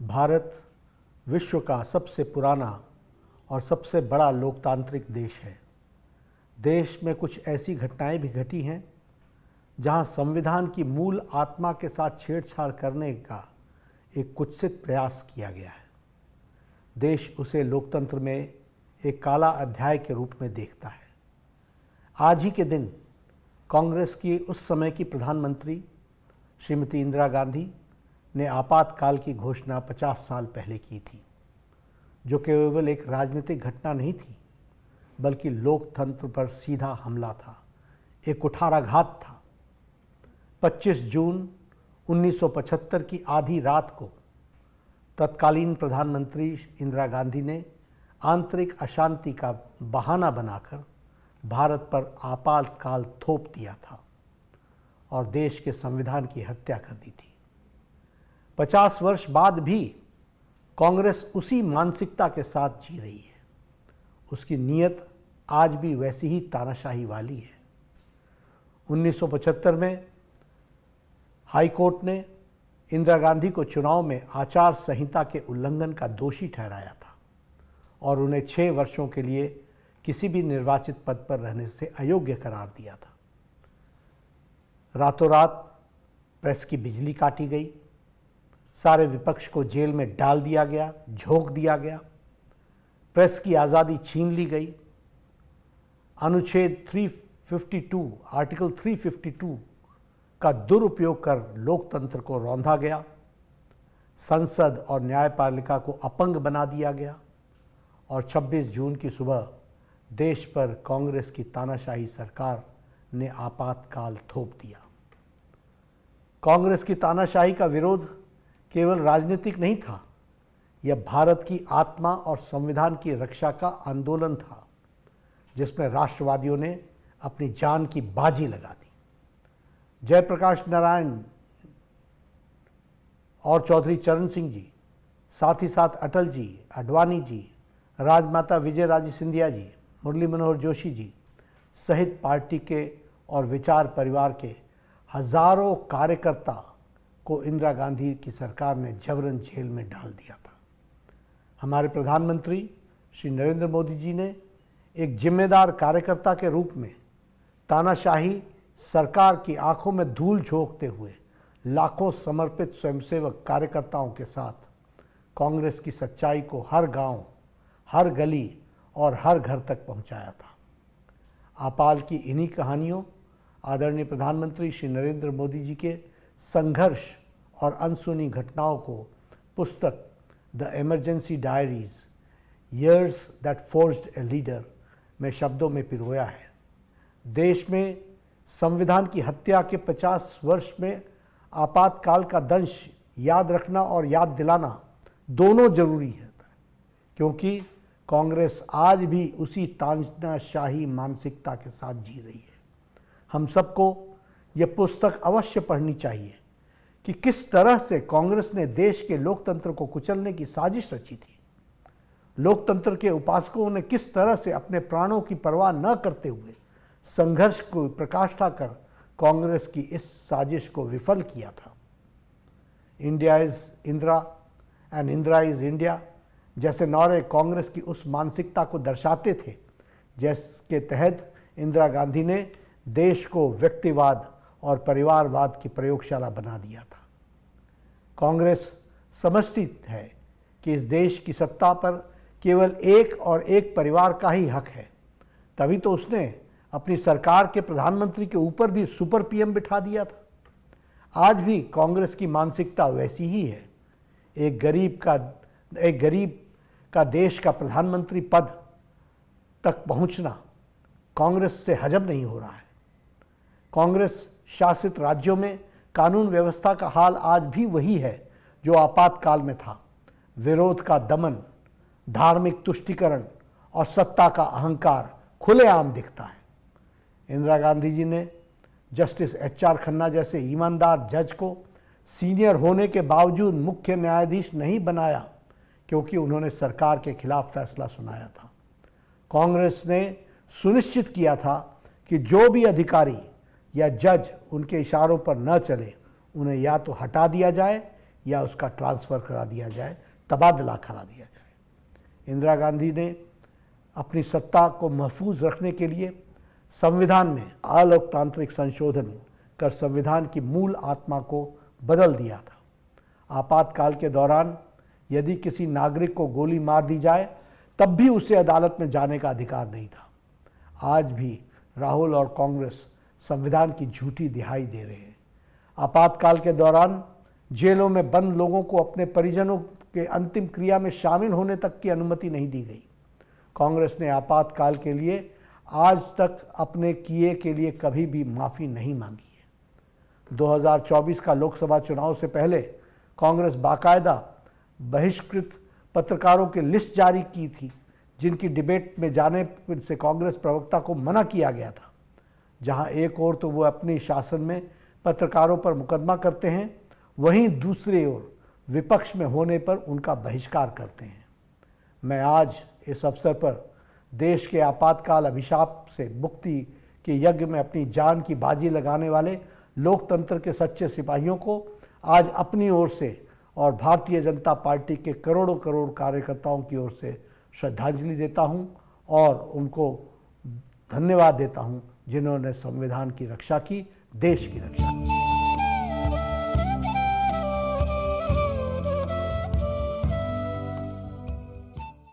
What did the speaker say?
भारत विश्व का सबसे पुराना और सबसे बड़ा लोकतांत्रिक देश है। देश में कुछ ऐसी घटनाएं भी घटी हैं जहां संविधान की मूल आत्मा के साथ छेड़छाड़ करने का एक कुत्सित प्रयास किया गया है। देश उसे लोकतंत्र में एक काला अध्याय के रूप में देखता है। आज ही के दिन कांग्रेस की उस समय की प्रधानमंत्री श्रीमती इंदिरा गांधी ने आपातकाल की घोषणा 50 साल पहले की थी, जो केवल एक राजनीतिक घटना नहीं थी बल्कि लोकतंत्र पर सीधा हमला था, एक कुठाराघात था। 25 जून 1975 की आधी रात को तत्कालीन प्रधानमंत्री इंदिरा गांधी ने आंतरिक अशांति का बहाना बनाकर भारत पर आपातकाल थोप दिया था और देश के संविधान की हत्या कर दी थी। 50 वर्ष बाद भी कांग्रेस उसी मानसिकता के साथ जी रही है। उसकी नीयत आज भी वैसी ही तानाशाही वाली है। 1975 में हाई कोर्ट ने इंदिरा गांधी को चुनाव में आचार संहिता के उल्लंघन का दोषी ठहराया था और उन्हें 6 वर्षों के लिए किसी भी निर्वाचित पद पर रहने से अयोग्य करार दिया था। रातों रात प्रेस की बिजली काटी गई, सारे विपक्ष को जेल में डाल दिया गया, झोंक दिया गया, प्रेस की आज़ादी छीन ली गई। अनुच्छेद 352 आर्टिकल 352 का दुरुपयोग कर लोकतंत्र को रौंदा गया। संसद और न्यायपालिका को अपंग बना दिया गया और 26 जून की सुबह देश पर कांग्रेस की तानाशाही सरकार ने आपातकाल थोप दिया। कांग्रेस की तानाशाही का विरोध केवल राजनीतिक नहीं था, यह भारत की आत्मा और संविधान की रक्षा का आंदोलन था, जिसमें राष्ट्रवादियों ने अपनी जान की बाजी लगा दी। जयप्रकाश नारायण और चौधरी चरण सिंह जी, साथ ही साथ अटल जी, आडवाणी जी, राजमाता विजयराजे सिंधिया जी, मुरली मनोहर जोशी जी सहित पार्टी के और विचार परिवार के हजारों कार्यकर्ता को इंदिरा गांधी की सरकार ने जबरन जेल में डाल दिया था। हमारे प्रधानमंत्री श्री नरेंद्र मोदी जी ने एक जिम्मेदार कार्यकर्ता के रूप में तानाशाही सरकार की आंखों में धूल झोंकते हुए लाखों समर्पित स्वयंसेवक कार्यकर्ताओं के साथ कांग्रेस की सच्चाई को हर गांव, हर गली और हर घर तक पहुंचाया था। आपाल की इन्हीं कहानियों आदरणीय प्रधानमंत्री श्री नरेंद्र मोदी जी के संघर्ष और अनसुनी घटनाओं को पुस्तक the emergency diaries years that forged a leader में शब्दों में पिरोया है। देश में संविधान की हत्या के 50 वर्ष में आपातकाल का दंश याद रखना और याद दिलाना दोनों जरूरी है, क्योंकि कांग्रेस आज भी उसी तानाशाही मानसिकता के साथ जी रही है। हम सबको यह पुस्तक अवश्य पढ़नी चाहिए कि किस तरह से कांग्रेस ने देश के लोकतंत्र को कुचलने की साजिश रची थी। लोकतंत्र के उपासकों ने किस तरह से अपने प्राणों की परवाह न करते हुए संघर्ष को प्रकाष्ठा कर कांग्रेस की इस साजिश को विफल किया था। India is Indira and Indira is India जैसे नारे कांग्रेस की उस मानसिकता को दर्शाते थे, जिसके तहत इंदिरा गांधी ने देश को व्यक्तिवाद और परिवारवाद की प्रयोगशाला बना दिया था। कांग्रेस समझती है कि इस देश की सत्ता पर केवल एक और एक परिवार का ही हक है, तभी तो उसने अपनी सरकार के प्रधानमंत्री के ऊपर भी सुपर पीएम बिठा दिया था। आज भी कांग्रेस की मानसिकता वैसी ही है। एक गरीब का देश का प्रधानमंत्री पद तक पहुंचना कांग्रेस से हजम नहीं हो रहा है। कांग्रेस शासित राज्यों में कानून व्यवस्था का हाल आज भी वही है जो आपातकाल में था। विरोध का दमन, धार्मिक तुष्टीकरण और सत्ता का अहंकार खुलेआम दिखता है। इंदिरा गांधी जी ने जस्टिस HR खन्ना जैसे ईमानदार जज को सीनियर होने के बावजूद मुख्य न्यायाधीश नहीं बनाया, क्योंकि उन्होंने सरकार के खिलाफ फैसला सुनाया था। कांग्रेस ने सुनिश्चित किया था कि जो भी अधिकारी या जज उनके इशारों पर न चले, उन्हें या तो हटा दिया जाए या उसका ट्रांसफ़र करा दिया जाए, तबादला करा दिया जाए। इंदिरा गांधी ने अपनी सत्ता को महफूज रखने के लिए संविधान में अलोकतांत्रिक संशोधन कर संविधान की मूल आत्मा को बदल दिया था। आपातकाल के दौरान यदि किसी नागरिक को गोली मार दी जाए तब भी उसे अदालत में जाने का अधिकार नहीं था। आज भी राहुल और कांग्रेस संविधान की झूठी दिहाई दे रहे हैं। आपातकाल के दौरान जेलों में बंद लोगों को अपने परिजनों के अंतिम क्रिया में शामिल होने तक की अनुमति नहीं दी गई। कांग्रेस ने आपातकाल के लिए आज तक अपने किए के लिए कभी भी माफ़ी नहीं मांगी है। 2024 का लोकसभा चुनाव से पहले कांग्रेस बाकायदा बहिष्कृत पत्रकारों की लिस्ट जारी की थी, जिनकी डिबेट में जाने से कांग्रेस प्रवक्ता को मना किया गया था। जहां एक ओर तो वो अपनी शासन में पत्रकारों पर मुकदमा करते हैं, वहीं दूसरी ओर विपक्ष में होने पर उनका बहिष्कार करते हैं। मैं आज इस अवसर पर देश के आपातकाल अभिशाप से मुक्ति के यज्ञ में अपनी जान की बाजी लगाने वाले लोकतंत्र के सच्चे सिपाहियों को आज अपनी ओर से और भारतीय जनता पार्टी के करोड़ों करोड़ कार्यकर्ताओं की ओर से श्रद्धांजलि देता हूं और उनको धन्यवाद देता हूं, जिन्होंने संविधान की रक्षा की, देश की रक्षा की।